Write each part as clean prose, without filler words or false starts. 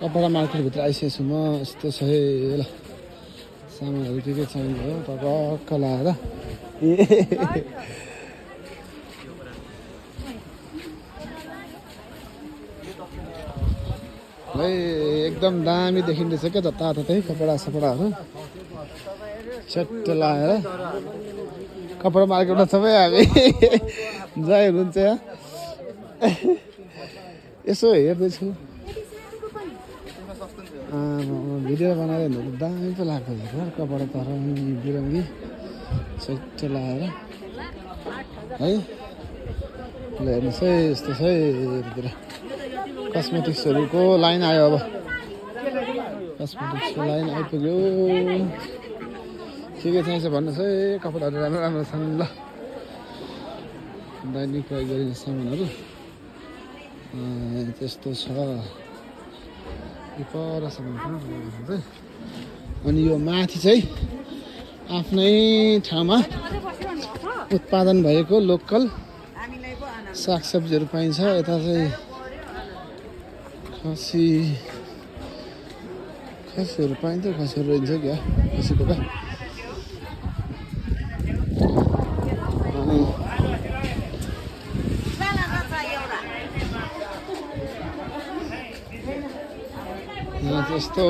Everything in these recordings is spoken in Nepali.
कपडा मार्केटभित्र आइसकेको छु म। यस्तो छ है ल सामानहरू के चाहिन्छ हो टक्क लाएर है एकदम दामी देखिँदैछ क्या जताततै कपडा सपडाहरू चट्ट लाएर कपडा मार्केटमा सबै हामी जय हुनुहुन्छ यसो हेर्दैछु भिडियो बनाएर हिँड्नु दामी पो लाग्छ कपडा त रङ्गी बिरङ्गी चट्ट लाएर है ल हेर्नुहोस् है यस्तो छ है यतातिर कस्मेटिक्सहरूको लाइन आयो अब कस्मेटिक्सको लाइन आइपुग्यो के चाहिन्छ भन्नुहोस् है कपडाहरू राम्रो राम्रो छन् ल दैनिक प्रयोग गरिने सामानहरू त्यस्तो छ परसम्म अनि यो माथि चाहिँ आफ्नै ठाउँमा उत्पादन भएको लोकल सागसब्जीहरू पाइन्छ यता चाहिँ खसीहरू पाइन्छ खसीहरू रहन्छ क्या खसीको क्या अनि यहाँ त्यस्तो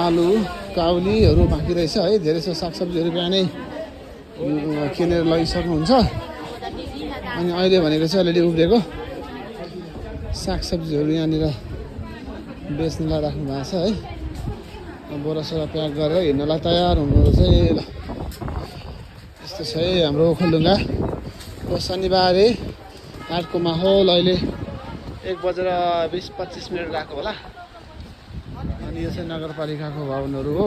आलु काउलीहरू बाँकी रहेछ है धेरै जस्तो सागसब्जीहरू बिहानै किनेर लगिसक्नुहुन्छ अनि अहिले भनेको चाहिँ अलिअलि उब्रेको सागसब्जीहरू यहाँनिर बेच्नलाई राख्नु भएको छ है बोरासोरा प्याक गरेर हिँड्नलाई तयार हुनुहुन्छ है ल यस्तो छ है हाम्रो ओखलढुङ्गाको शनिबारे हाटको माहौल अहिले 1:20-25 गएको होला अनि यो चाहिँ नगरपालिकाको भवनहरू हो।